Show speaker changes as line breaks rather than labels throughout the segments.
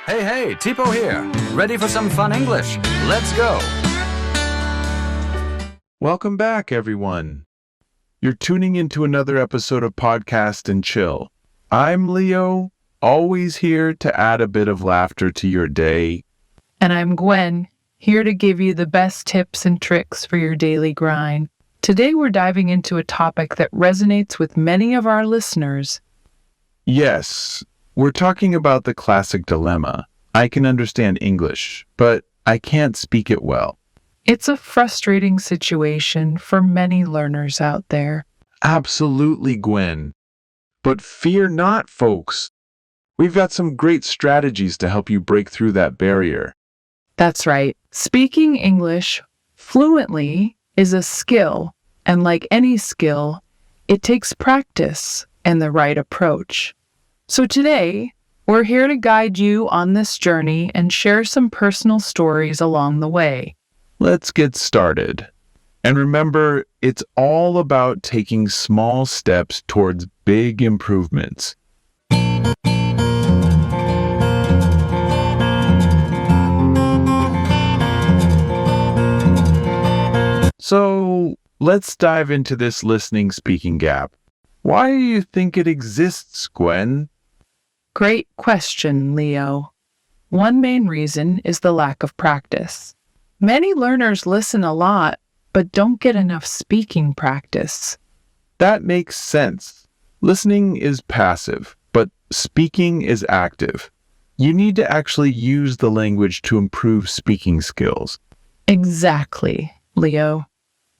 Hey, Tipo here. Ready for some fun English? Let's go.
Welcome back, everyone. You're tuning into another episode of Podcast and Chill. I'm Leo, always here to add a bit of laughter to your day.
And I'm Gwen, here to give you the best tips and tricks for your daily grind. Today we're diving into a topic that resonates with many of our listeners.
Yes, we're talking about the classic dilemma. I can understand English, but I can't speak it well.
It's a frustrating situation for many learners out there.
Absolutely, Gwen. But fear not, folks. We've got some great strategies to help you break through that barrier.
That's right. Speaking English fluently is a skill, and like any skill, it takes practice and the right approach. So today, we're here to guide you on this journey and share some personal stories along the way.
Let's get started. And remember, it's all about taking small steps towards big improvements. So, let's dive into this listening-speaking gap. Why do you think it exists, Gwen?
Great question, Leo. One main reason is the lack of practice. Many learners listen a lot, but don't get enough speaking practice.
That makes sense. Listening is passive, but speaking is active. You need to actually use the language to improve speaking skills.
Exactly, Leo.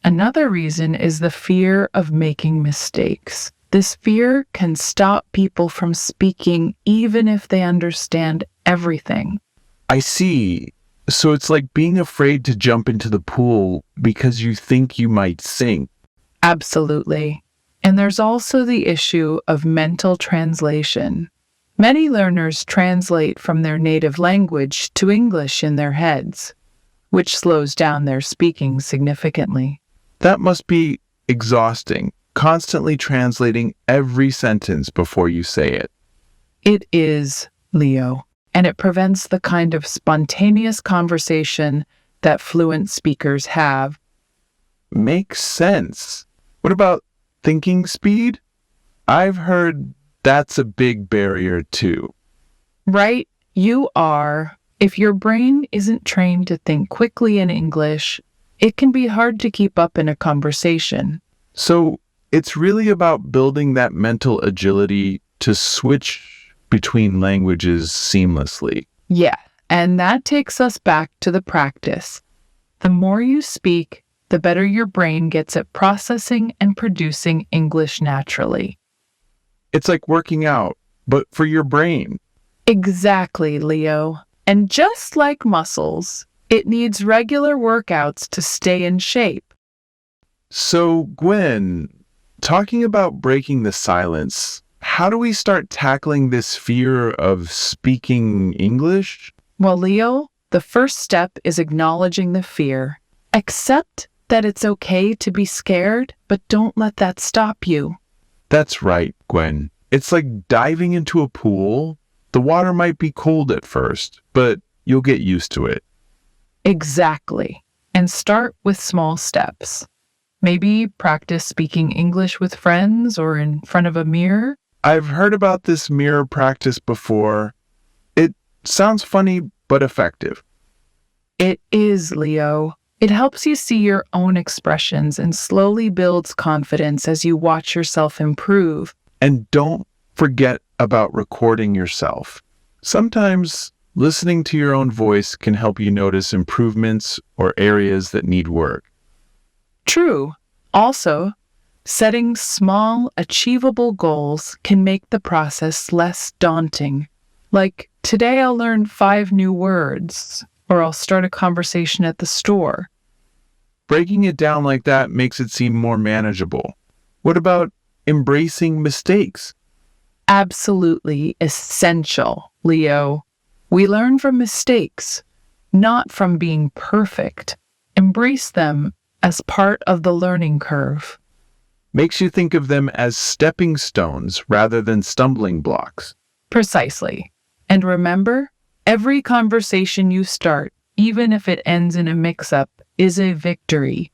Another reason is the fear of making mistakes. This fear can stop people from speaking even if they understand everything.
I see. So it's like being afraid to jump into the pool because you think you might sink.
Absolutely. And there's also the issue of mental translation. Many learners translate from their native language to English in their heads, which slows down their speaking significantly.
That must be exhausting, constantly translating every sentence before you say it.
It is, Leo, and it prevents the kind of spontaneous conversation that fluent speakers have.
Makes sense. What about thinking speed? I've heard that's a big barrier too.
Right, you are. If your brain isn't trained to think quickly in English, it can be hard to keep up in a conversation.
So it's really about building that mental agility to switch between languages seamlessly.
Yeah, and that takes us back to the practice. The more you speak, the better your brain gets at processing and producing English naturally.
It's like working out, but for your brain.
Exactly, Leo. And just like muscles, it needs regular workouts to stay in shape.
So, Gwen, talking about breaking the silence, how do we start tackling this fear of speaking English?
Well, Leo, the first step is acknowledging the fear. Accept that it's okay to be scared, but don't let that stop you.
That's right, Gwen. It's like diving into a pool. The water might be cold at first, but you'll get used to it.
Exactly. And start with small steps. Maybe practice speaking English with friends or in front of a mirror.
I've heard about this mirror practice before. It sounds funny, but effective.
It is, Leo. It helps you see your own expressions and slowly builds confidence as you watch yourself improve.
And don't forget about recording yourself. Sometimes listening to your own voice can help you notice improvements or areas that need work.
True. Also, setting small, achievable goals can make the process less daunting. Like, today I'll learn 5 new words, or I'll start a conversation at the store.
Breaking it down like that makes it seem more manageable. What about embracing mistakes?
Absolutely essential, Leo. We learn from mistakes, not from being perfect. Embrace them as part of the learning curve.
Makes you think of them as stepping stones rather than stumbling blocks.
Precisely. And remember, Every conversation you start, even if it ends in a mix-up, is a victory.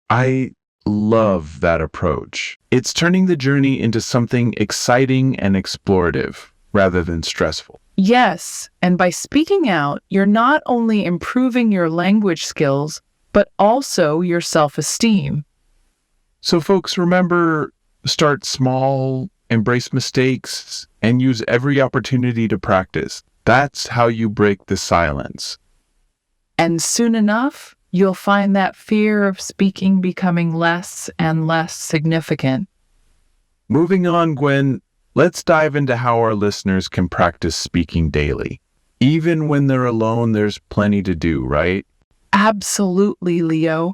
I love that approach. It's turning the journey into something exciting and explorative rather than stressful.
Yes, and by speaking out, you're not only improving your language skills, but also your self-esteem.
So folks, remember, start small, embrace mistakes, and use every opportunity to practice. That's how you break the silence.
And soon enough, you'll find that fear of speaking becoming less and less significant.
Moving on, Gwen, let's dive into how our listeners can practice speaking daily. Even when they're alone, there's plenty to do, right?
Absolutely, Leo.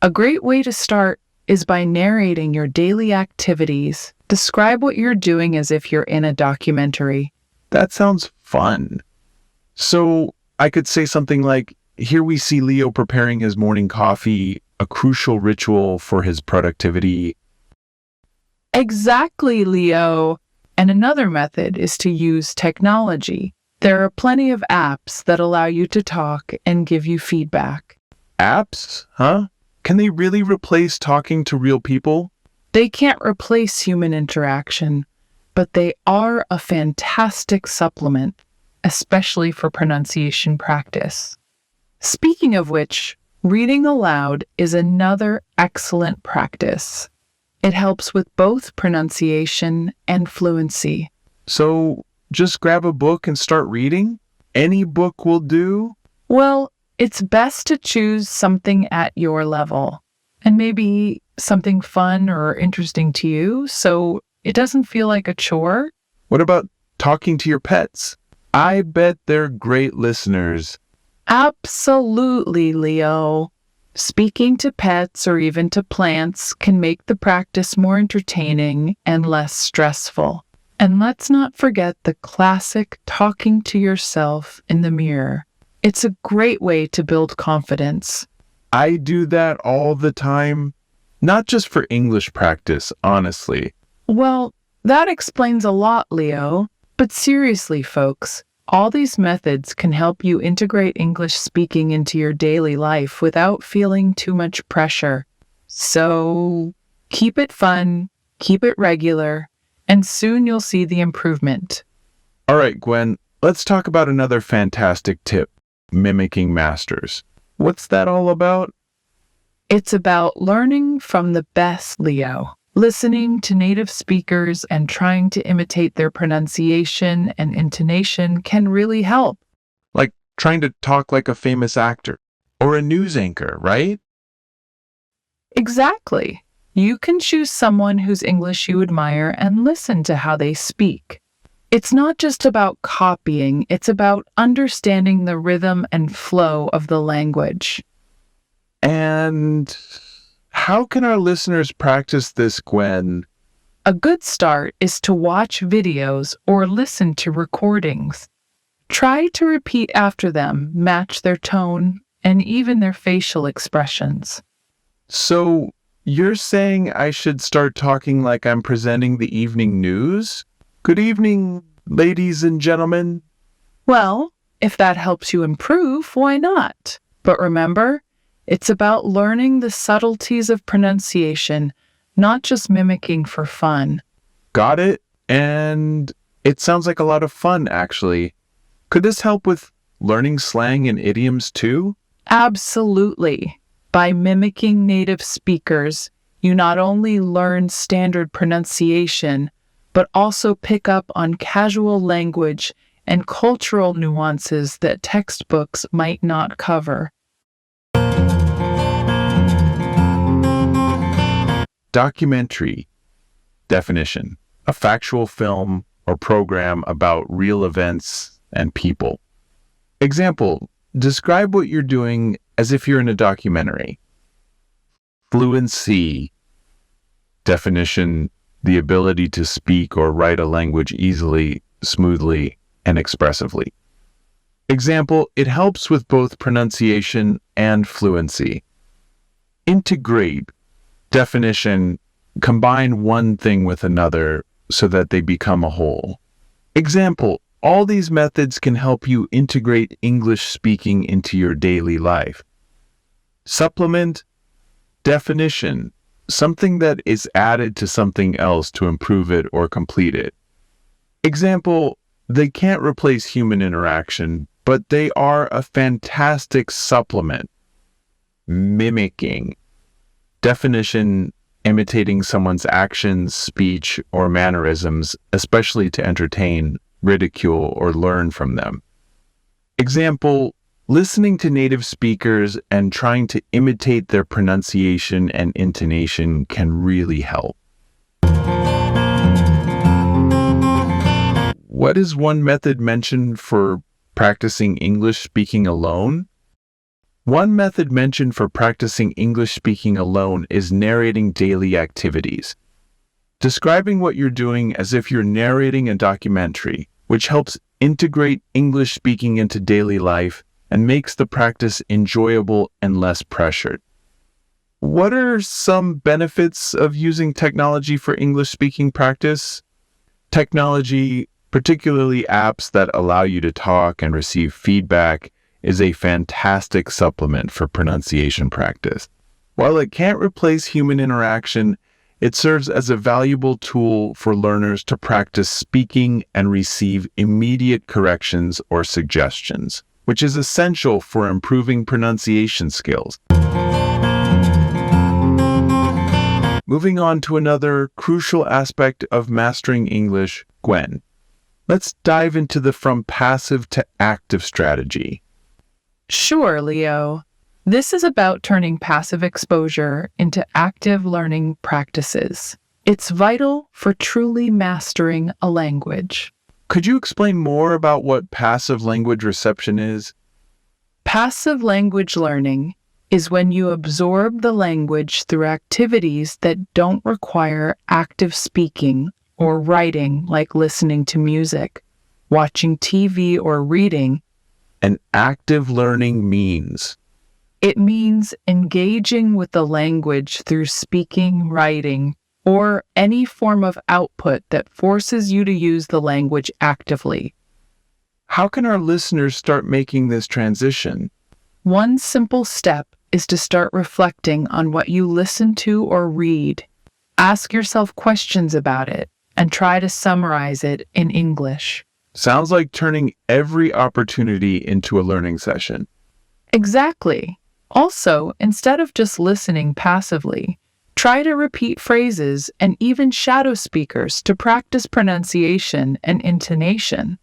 A great way to start is by narrating your daily activities. Describe what you're doing as if you're in a documentary.
That sounds fun. So I could say something like, here we see Leo preparing his morning coffee, a crucial ritual for his productivity.
Exactly, Leo. And another method is to use technology. There are plenty of apps that allow you to talk and give you feedback.
Apps, huh? Can they really replace talking to real people?
They can't replace human interaction, but they are a fantastic supplement, especially for pronunciation practice. Speaking of which, reading aloud is another excellent practice. It helps with both pronunciation and fluency.
So just grab a book and start reading? Any book will do?
Well, it's best to choose something at your level, and maybe something fun or interesting to you, so it doesn't feel like a chore.
What about talking to your pets? I bet they're great listeners.
Absolutely, Leo. Speaking to pets or even to plants can make the practice more entertaining and less stressful. And let's not forget the classic talking to yourself in the mirror. It's a great way to build confidence.
I do that all the time. Not just for English practice, honestly.
Well, that explains a lot, Leo. But seriously, folks, all these methods can help you integrate English speaking into your daily life without feeling too much pressure. So, keep it fun, keep it regular, and soon you'll see the improvement.
All right, Gwen, let's talk about another fantastic tip, mimicking masters. What's that all about?
It's about learning from the best, Leo. Listening to native speakers and trying to imitate their pronunciation and intonation can really help.
Like trying to talk like a famous actor or a news anchor, right?
Exactly. You can choose someone whose English you admire and listen to how they speak. It's not just about copying, it's about understanding the rhythm and flow of the language.
And how can our listeners practice this, Gwen?
A good start is to watch videos or listen to recordings. Try to repeat after them, match their tone, and even their facial expressions.
So, you're saying I should start talking like I'm presenting the evening news? Good evening, ladies and gentlemen.
Well, if that helps you improve, why not? But remember, it's about learning the subtleties of pronunciation, not just mimicking for fun.
Got it. And it sounds like a lot of fun, actually. Could this help with learning slang and idioms too?
Absolutely. By mimicking native speakers, you not only learn standard pronunciation, but also pick up on casual language and cultural nuances that textbooks might not cover.
Documentary. Definition: a factual film or program about real events and people. Example: describe what you're doing as if you're in a documentary. Fluency. Definition: the ability to speak or write a language easily, smoothly, and expressively. Example: it helps with both pronunciation and fluency. Integrate. Definition: combine one thing with another so that they become a whole. Example: All these methods can help you integrate English speaking into your daily life. Supplement, definition, something that is added to something else to improve it or complete it. Example, they can't replace human interaction, but they are a fantastic supplement. Mimicking, definition, imitating someone's actions, speech, or mannerisms, especially to entertain, ridicule, or learn from them. Example, listening to native speakers and trying to imitate their pronunciation and intonation can really help. What is one method mentioned for practicing English speaking alone? One method mentioned for practicing English speaking alone is narrating daily activities. Describing what you're doing as if you're narrating a documentary, which helps integrate English speaking into daily life and makes the practice enjoyable and less pressured. What are some benefits of using technology for English speaking practice? Technology, particularly apps that allow you to talk and receive feedback, is a fantastic supplement for pronunciation practice. While it can't replace human interaction, it serves as a valuable tool for learners to practice speaking and receive immediate corrections or suggestions, which is essential for improving pronunciation skills. Moving on to another crucial aspect of mastering English, Gwen. Let's dive into the from passive to active strategy.
Sure, Leo. This is about turning passive exposure into active learning practices. It's vital for truly mastering a language.
Could you explain more about what passive language reception is?
Passive language learning is when you absorb the language through activities that don't require active speaking or writing, like listening to music, watching TV, or reading.
And active learning means?
It means engaging with the language through speaking, writing, or any form of output that forces you to use the language actively.
How can our listeners start making this transition?
One simple step is to start reflecting on what you listen to or read. Ask yourself questions about it and try to summarize it in English.
Sounds like turning every opportunity into a learning session.
Exactly. Also, instead of just listening passively, try to repeat phrases and even shadow speakers to practice pronunciation and intonation.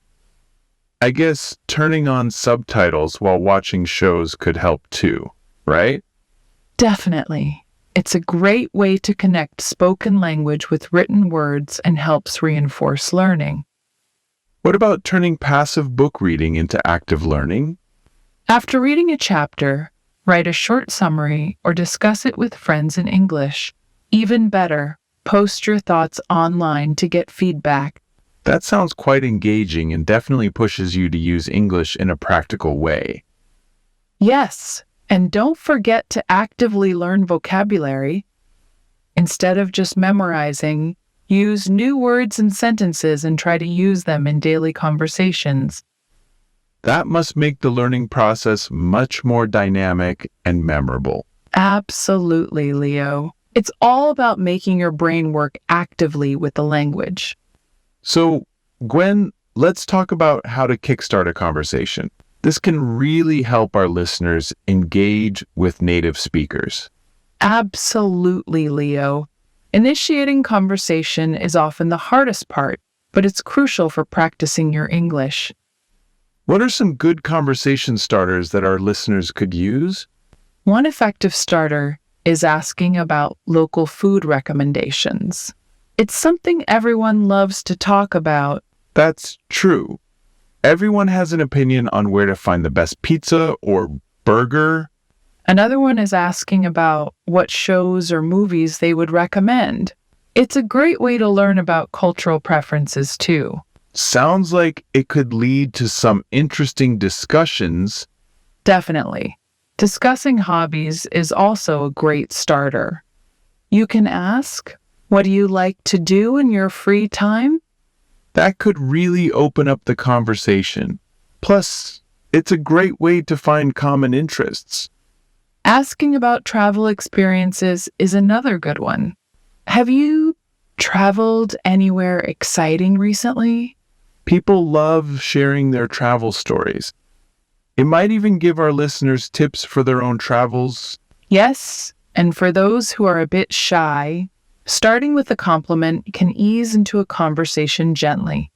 I guess turning on subtitles while watching shows could help too, right?
Definitely. It's a great way to connect spoken language with written words and helps reinforce learning.
What about turning passive book reading into active learning?
After reading a chapter, write a short summary or discuss it with friends in English. Even better, post your thoughts online to get feedback.
That sounds quite engaging and definitely pushes you to use English in a practical way.
Yes, and don't forget to actively learn vocabulary. Instead of just memorizing, use new words and sentences and try to use them in daily conversations.
That must make the learning process much more dynamic and memorable.
Absolutely, Leo. It's all about making your brain work actively with the language.
So, Gwen, let's talk about how to kickstart a conversation. This can really help our listeners engage with native speakers.
Absolutely, Leo. Initiating conversation is often the hardest part, but it's crucial for practicing your English.
What are some good conversation starters that our listeners could use?
One effective starter is asking about local food recommendations. It's something everyone loves to talk about.
That's true. Everyone has an opinion on where to find the best pizza or burger.
Another one is asking about what shows or movies they would recommend. It's a great way to learn about cultural preferences, too.
Sounds like it could lead to some interesting discussions.
Definitely. Discussing hobbies is also a great starter. You can ask, what do you like to do in your free time?
That could really open up the conversation. Plus, it's a great way to find common interests.
Asking about travel experiences is another good one. Have you traveled anywhere exciting recently?
People love sharing their travel stories. It might even give our listeners tips for their own travels.
Yes, and for those who are a bit shy, starting with a compliment can ease into a conversation gently,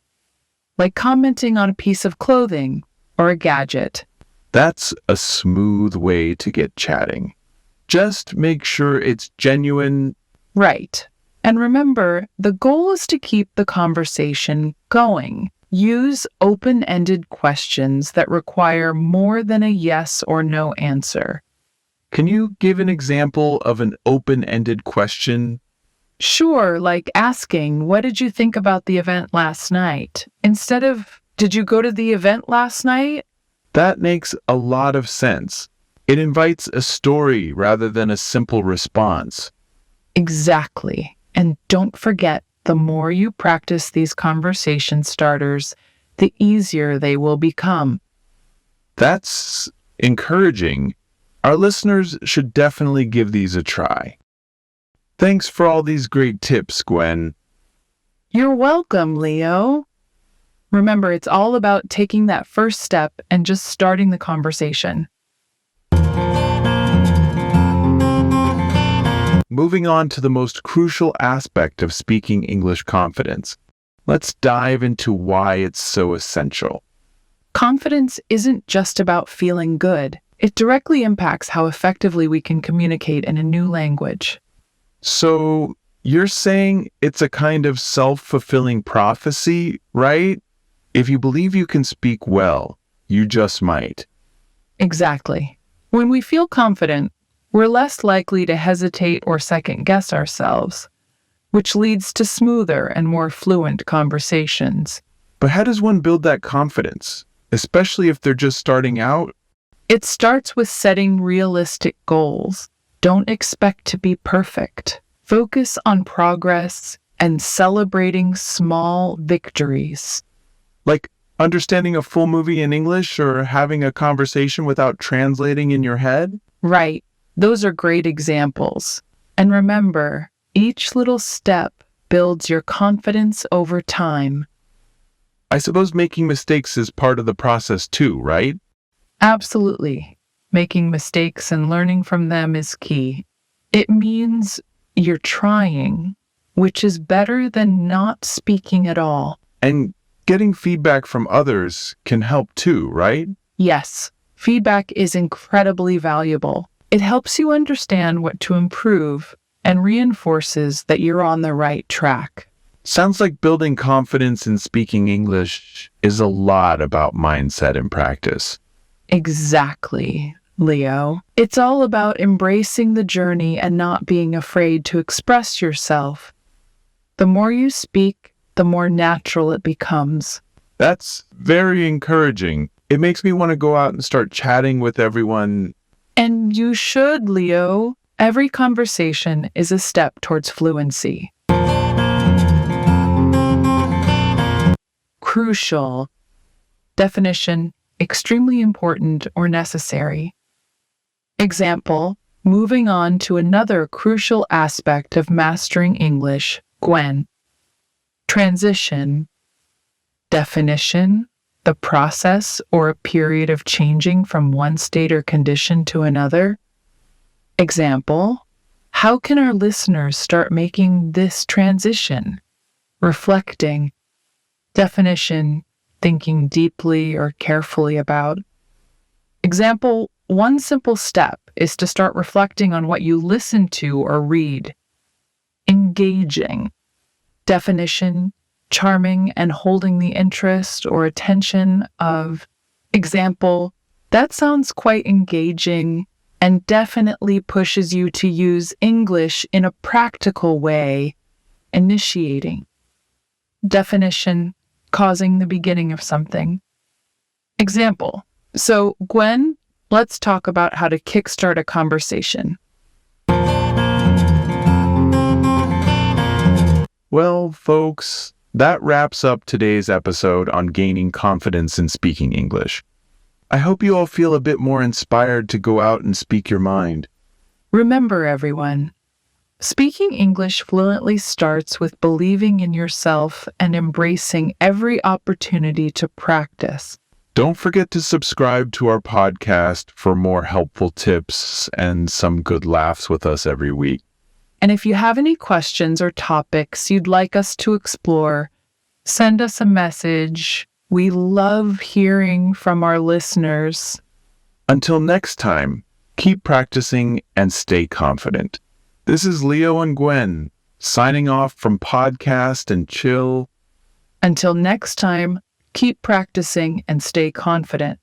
like commenting on a piece of clothing or a gadget.
That's a smooth way to get chatting. Just make sure it's genuine.
Right. And remember, the goal is to keep the conversation going. Use open-ended questions that require more than a yes or no answer.
Can you give an example of an open-ended question?
Sure, like asking, what did you think about the event last night? Instead of, did you go to the event last night?
That makes a lot of sense. It invites a story rather than a simple response.
Exactly. And don't forget, the more you practice these conversation starters, the easier they will become.
That's encouraging. Our listeners should definitely give these a try. Thanks for all these great tips, Gwen.
You're welcome, Leo. Remember, it's all about taking that first step and just starting the conversation.
Moving on to the most crucial aspect of speaking English confidence. Let's dive into why it's so essential.
Confidence isn't just about feeling good. It directly impacts how effectively we can communicate in a new language.
So, you're saying it's a kind of self-fulfilling prophecy, right? If you believe you can speak well, you just might.
Exactly. When we feel confident, we're less likely to hesitate or second-guess ourselves, which leads to smoother and more fluent conversations.
But how does one build that confidence, especially if they're just starting out?
It starts with setting realistic goals. Don't expect to be perfect. Focus on progress and celebrating small victories.
Like understanding a full movie in English or having a conversation without translating in your head?
Right. Those are great examples. And remember, each little step builds your confidence over time.
I suppose making mistakes is part of the process too, right?
Absolutely. Making mistakes and learning from them is key. It means you're trying, which is better than not speaking at all.
And getting feedback from others can help too, right?
Yes, feedback is incredibly valuable. It helps you understand what to improve and reinforces that you're on the right track.
Sounds like building confidence in speaking English is a lot about mindset and practice.
Exactly, Leo. It's all about embracing the journey and not being afraid to express yourself. The more you speak, the more natural it becomes.
That's very encouraging. It makes me want to go out and start chatting with everyone.
And you should, Leo. Every conversation is a step towards fluency. Crucial. Definition: extremely important or necessary. Example: moving on to another crucial aspect of mastering English, Gwen. Transition. Definition: the process or a period of changing from one state or condition to another. Example: how can our listeners start making this transition? Reflecting. Definition: thinking deeply or carefully about. Example: one simple step is to start reflecting on what you listen to or read. Engaging. Definition: charming and holding the interest or attention of. Example: that sounds quite engaging and definitely pushes you to use English in a practical way. Initiating. Definition: causing the beginning of something. Example: so, Gwen, let's talk about how to kickstart a conversation.
Well, folks, That wraps up today's episode on gaining confidence in speaking English. I hope you all feel a bit more inspired to go out and speak your mind.
Remember, everyone, speaking English fluently starts with believing in yourself and embracing every opportunity to practice.
Don't forget to subscribe to our podcast for more helpful tips and some good laughs with us every week.
And if you have any questions or topics you'd like us to explore, send us a message. We love hearing from our listeners.
Until next time, keep practicing and stay confident. This is Leo and Gwen, signing off from Podcast and Chill.
Until next time, keep practicing and stay confident.